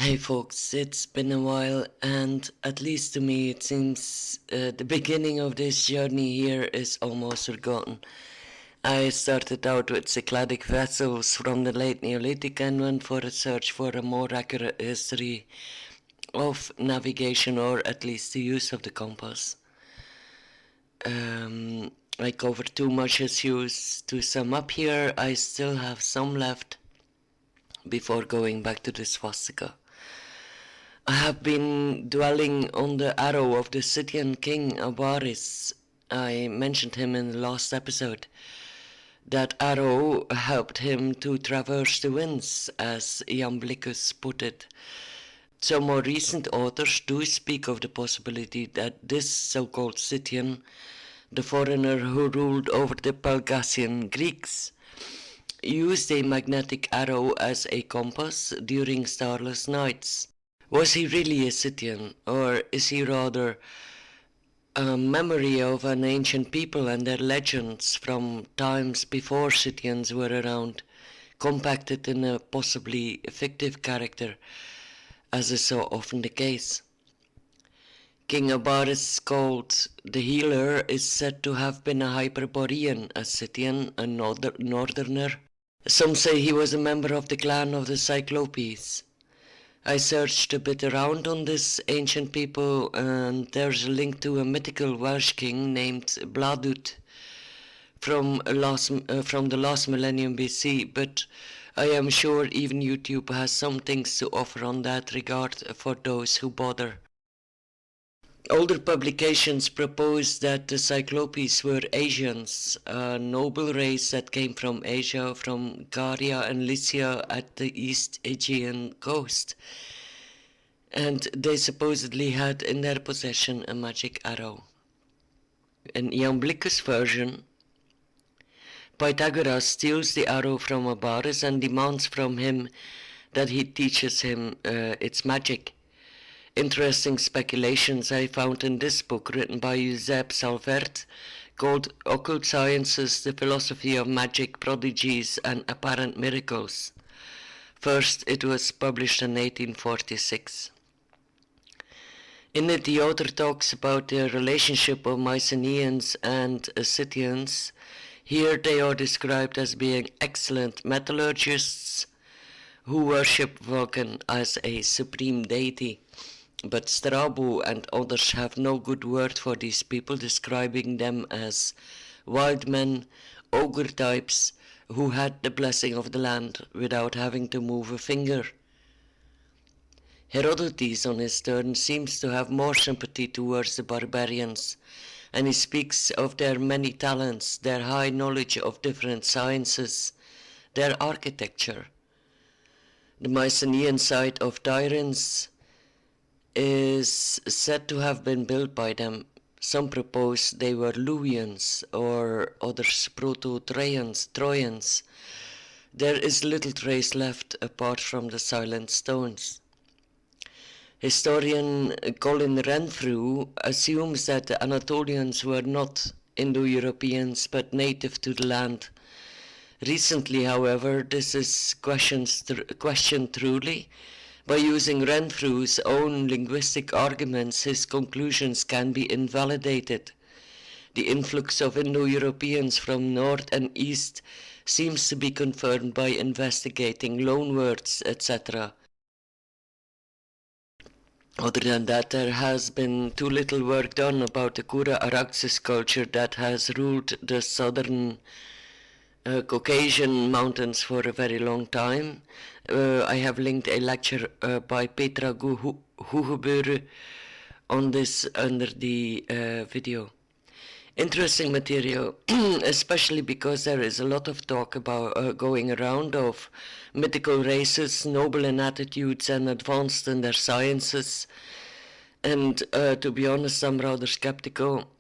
Hey folks, it's been a while, and at least to me it seems the beginning of this journey here is almost forgotten. I started out with Cycladic vessels from the late Neolithic and went for a search for a more accurate history of navigation, or at least the use of the compass. I covered too much issues to sum up here. I still have some left before going back to the swastika. I have been dwelling on the arrow of the Scythian king Abaris. I mentioned him in the last episode. That arrow helped him to traverse the winds, as Iamblichus put it. Some more recent authors do speak of the possibility that this so-called Scythian, the foreigner who ruled over the Pelgasian Greeks, used a magnetic arrow as a compass during starless nights. Was he really a Scythian, or is he rather a memory of an ancient people and their legends from times before Scythians were around, compacted in a possibly fictive character, as is so often the case? King Abaris, called the Healer, is said to have been a Hyperborean, a Scythian, a northerner. Some say he was a member of the clan of the Cyclopes. I searched a bit around on this ancient people, and there's a link to a mythical Welsh king named Bladud from the last millennium BC, but I am sure even YouTube has some things to offer on that regard for those who bother. Older publications propose that the Cyclopes were Asians, a noble race that came from Asia, from Caria and Lycia at the East Aegean coast, and they supposedly had in their possession a magic arrow. In Iamblichus' version, Pythagoras steals the arrow from Abaris and demands from him that he teaches him its magic. Interesting speculations I found in this book written by Eusèbe Salvert, called Occult Sciences, the Philosophy of Magic, Prodigies and Apparent Miracles. First, it was published in 1846. In it, the author talks about the relationship of Mycenaeans and Scythians. Here they are described as being excellent metallurgists who worship Vulcan as a supreme deity. But Strabo and others have no good word for these people, describing them as wild men, ogre types, who had the blessing of the land without having to move a finger. Herodotus, on his turn, seems to have more sympathy towards the barbarians, and he speaks of their many talents, their high knowledge of different sciences, their architecture. The Mycenaean site of Tigris is said to have been built by them. Some propose they were Luwians, or others Proto-Trojans. There is little trace left apart from the silent stones. Historian Colin Renfrew assumes that the Anatolians were not Indo-Europeans but native to the land. Recently, however, this is questioned truly. By using Renfrew's own linguistic arguments, his conclusions can be invalidated. The influx of Indo-Europeans from north and east seems to be confirmed by investigating loanwords, etc. Other than that, there has been too little work done about the Kura Araxes culture that has ruled the southern Caucasian mountains for a very long time. I have linked a lecture by Petra Hugebure on this under the video. Interesting material, especially because there is a lot of talk about going around of mythical races, noble in attitudes and advanced in their sciences. And to be honest, I'm rather skeptical.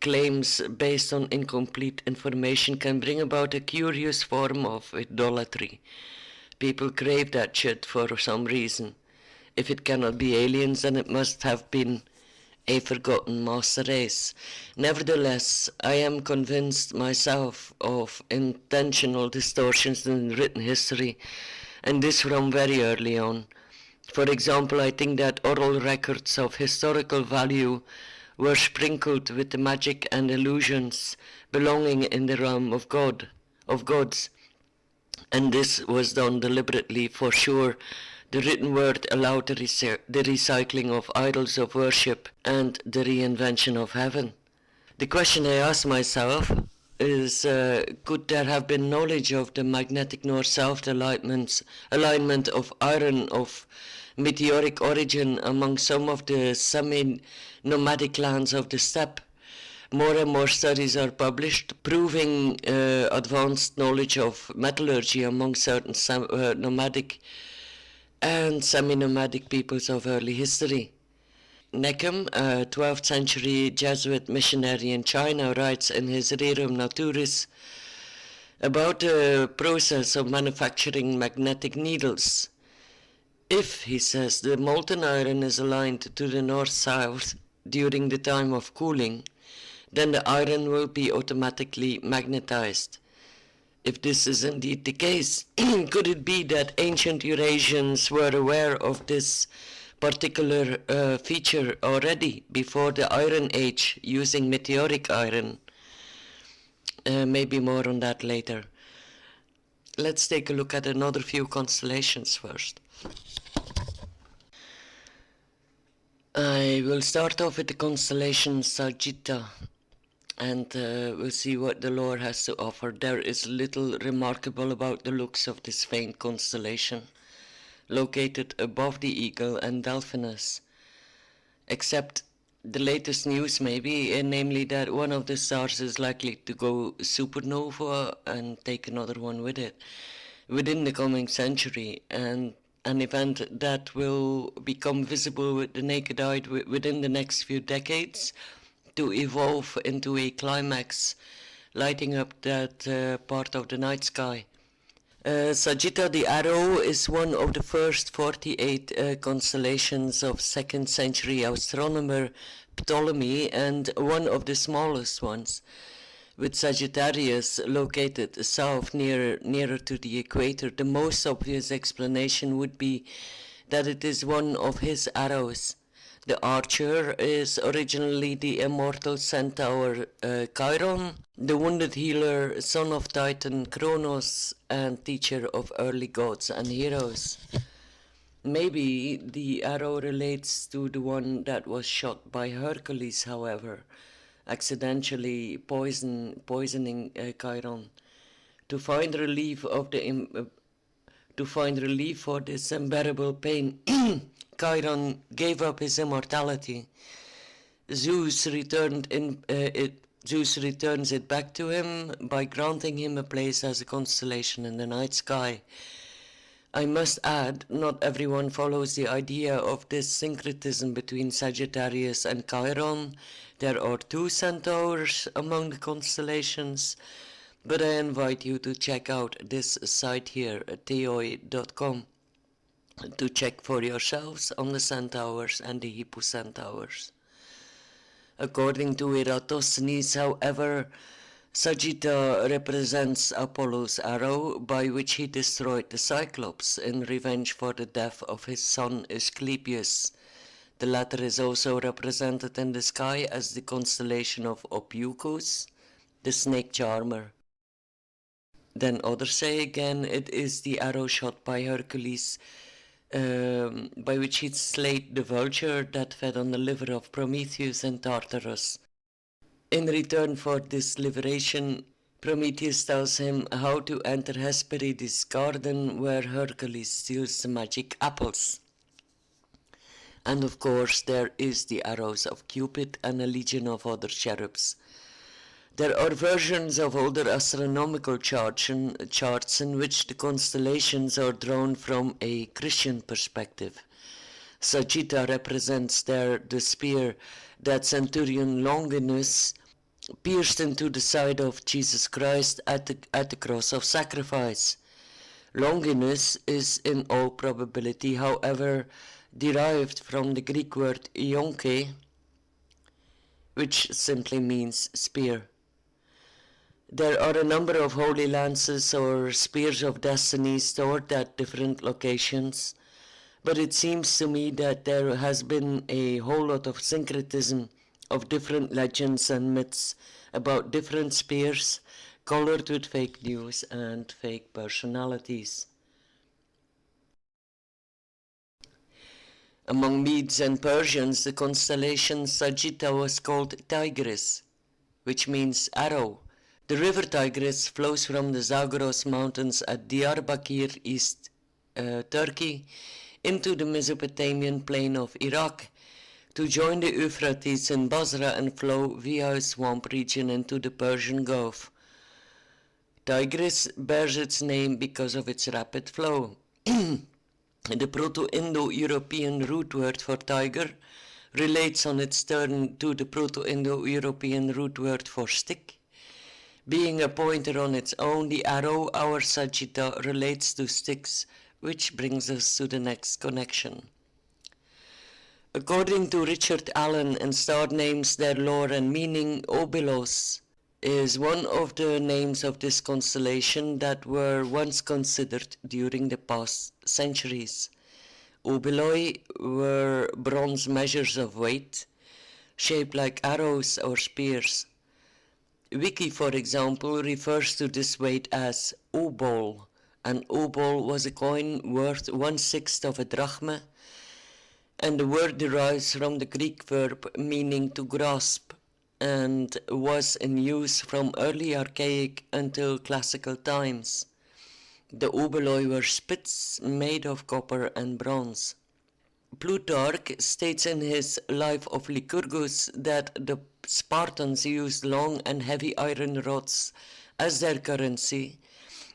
Claims based on incomplete information can bring about a curious form of idolatry. People crave that shit for some reason. If it cannot be aliens, then it must have been a forgotten master race. Nevertheless, I am convinced myself of intentional distortions in written history, and this from very early on. For example, I think that oral records of historical value were sprinkled with the magic and illusions belonging in the realm of gods, and this was done deliberately, for sure. The written word allowed the recycling of idols of worship and the reinvention of heaven. The question I ask myself is, could there have been knowledge of the magnetic north-south alignment of iron of meteoric origin among some of the semi-nomadic lands of the steppe? More and more studies are published proving advanced knowledge of metallurgy among certain nomadic and semi-nomadic peoples of early history. Neckham, a 12th century Jesuit missionary in China, writes in his Rerum Naturis about the process of manufacturing magnetic needles. If, he says, the molten iron is aligned to the north-south during the time of cooling, then the iron will be automatically magnetized. If this is indeed the case, could it be that ancient Eurasians were aware of this particular feature already before the Iron Age using meteoric iron? Maybe more on that later. Let's take a look at another few constellations first. I will start off with the constellation Sagitta, and we'll see what the lore has to offer. There is little remarkable about the looks of this faint constellation, located above the Eagle and Delphinus, except the latest news maybe, namely that one of the stars is likely to go supernova and take another one with it within the coming century, and an event that will become visible with the naked eye within the next few decades, to evolve into a climax, lighting up that part of the night sky. Sagitta the Arrow is one of the first 48 constellations of 2nd century astronomer Ptolemy, and one of the smallest ones, with Sagittarius located south nearer to the equator. The most obvious explanation would be that it is one of his arrows. The archer is originally the immortal centaur Chiron, the wounded healer, son of Titan Kronos, and teacher of early gods and heroes. Maybe the arrow relates to the one that was shot by Hercules, however, accidentally poisoning Chiron. To find relief for this unbearable pain, Chiron gave up his immortality. Zeus returns it back to him by granting him a place as a constellation in the night sky. I must add, not everyone follows the idea of this syncretism between Sagittarius and Chiron. There are 2 centaurs among the constellations, but I invite you to check out this site here, theoi.com, to check for yourselves on the centaurs and the hippocentaurs. According to Eratosthenes, however, Sagitta represents Apollo's arrow, by which he destroyed the Cyclops in revenge for the death of his son Asclepius. The latter is also represented in the sky as the constellation of Ophiuchus, the snake charmer. Then others say again it is the arrow shot by Hercules, by which he slayed the vulture that fed on the liver of Prometheus in Tartarus. In return for this liberation, Prometheus tells him how to enter Hesperides' garden, where Hercules steals the magic apples. And of course there is the arrows of Cupid and a legion of other cherubs. There are versions of older astronomical charts in which the constellations are drawn from a Christian perspective. Sagitta represents there the spear that centurion Longinus pierced into the side of Jesus Christ at the cross of sacrifice. Longinus is in all probability, however, derived from the Greek word ionke, which simply means spear. There are a number of holy lances or spears of destiny stored at different locations, But it seems to me that there has been a whole lot of syncretism of different legends and myths about different spheres, colored with fake news and fake personalities. Among Medes and Persians, the constellation Sagitta was called Tigris, which means arrow. The river Tigris flows from the Zagros mountains at Diyarbakir, East Turkey, into the Mesopotamian plain of Iraq, to join the Euphrates in Basra and flow via a swamp region into the Persian Gulf. Tigris bears its name because of its rapid flow. The Proto-Indo-European root word for tiger relates on its turn to the Proto-Indo-European root word for stick. Being a pointer on its own, the arrow, our Sagitta, relates to sticks, which brings us to the next connection. According to Richard Allen and Star Names, Their Lore and Meaning, Obelos is one of the names of this constellation that were once considered during the past centuries. Obeloi were bronze measures of weight, shaped like arrows or spears. Wiki, for example, refers to this weight as obol. An obol was a coin worth 1/6 of a drachma, and the word derives from the Greek verb meaning to grasp, and was in use from early archaic until classical times. The obeloi were spits made of copper and bronze. Plutarch states in his Life of Lycurgus that the Spartans used long and heavy iron rods as their currency,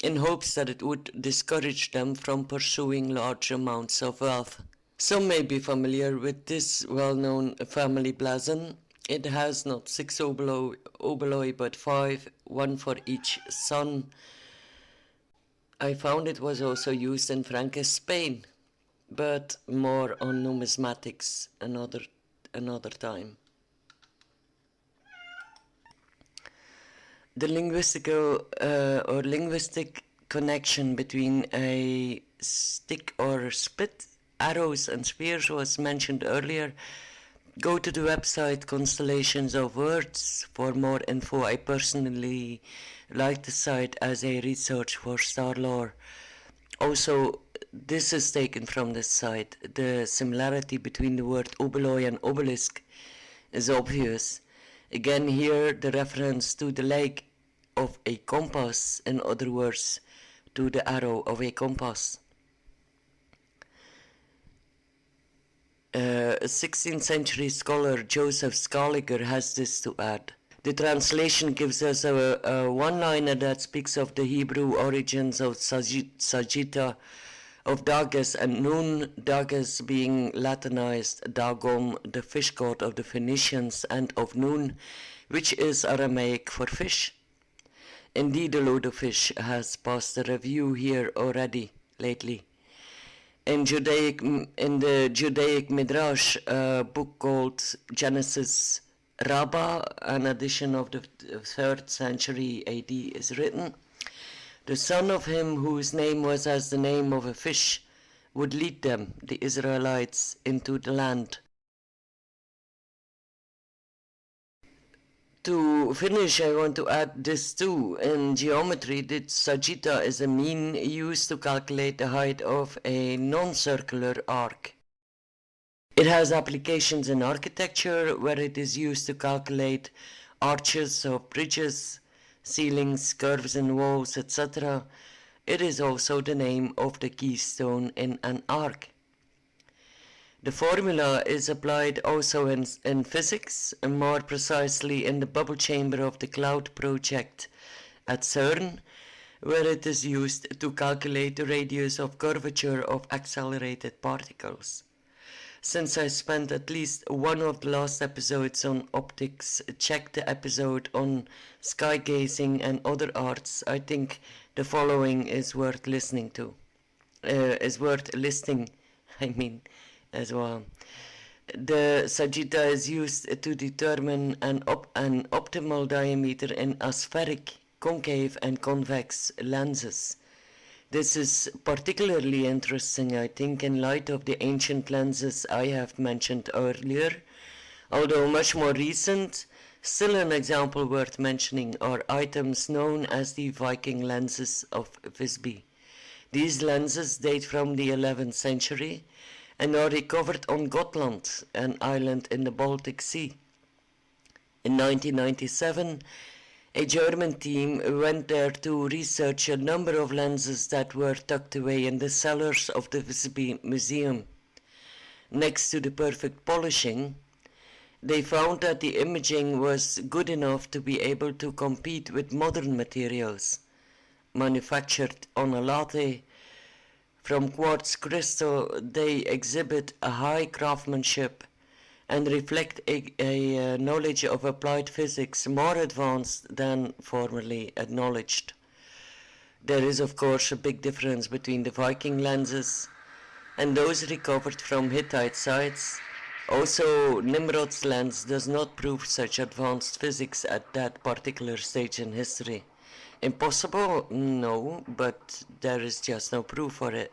in hopes that it would discourage them from pursuing large amounts of wealth. Some may be familiar with this well-known family blazon. It has not 6 obeloi but 5, one for each son. I found it was also used in Frankish Spain, but more on numismatics another time. The linguistic connection between a stick or spit, arrows and spears was mentioned earlier. Go to the website Constellations of Words for more info. I personally like the site as a research for star lore. Also, this is taken from this site. The similarity between the word obeloi and obelisk is obvious. Again, here the reference to the leg of a compass, in other words, to the arrow of a compass. A 16th century scholar, Joseph Scaliger, has this to add. The translation gives us a one-liner that speaks of the Hebrew origins of Sagitta, of Dagas and Nun, Dagas being Latinized Dagon, the fish god of the Phoenicians, and of Nun, which is Aramaic for fish. Indeed, a load of fish has passed a review here already lately. In the Judaic Midrash, a book called Genesis Rabbah, an edition of the 3rd century AD, is written. The son of him whose name was as the name of a fish would lead them, the Israelites, into the land. To finish, I want to add this too. In geometry, the Sagitta is a mean used to calculate the height of a non-circular arc. It has applications in architecture, where it is used to calculate arches of bridges, ceilings, curves in walls, etc. It is also the name of the keystone in an arc. The formula is applied also in physics, and more precisely in the bubble chamber of the Cloud project at CERN, where it is used to calculate the radius of curvature of accelerated particles. Since I spent at least one of the last episodes on optics, check the episode on sky gazing and other arts. I think the following is worth listening to. As well. The Sagitta is used to determine an optimal diameter in aspheric, concave and convex lenses. This is particularly interesting, I think, in light of the ancient lenses I have mentioned earlier. Although much more recent, still an example worth mentioning are items known as the Viking lenses of Visby. These lenses date from the 11th century and are recovered on Gotland, an island in the Baltic Sea. In 1997, a German team went there to research a number of lenses that were tucked away in the cellars of the Visby Museum. Next to the perfect polishing, they found that the imaging was good enough to be able to compete with modern materials. Manufactured on a lathe from quartz crystal, they exhibit a high craftsmanship and reflect a knowledge of applied physics more advanced than formerly acknowledged. There is, of course, a big difference between the Viking lenses and those recovered from Hittite sites. Also, Nimrod's lens does not prove such advanced physics at that particular stage in history. Impossible? No, but there is just no proof for it.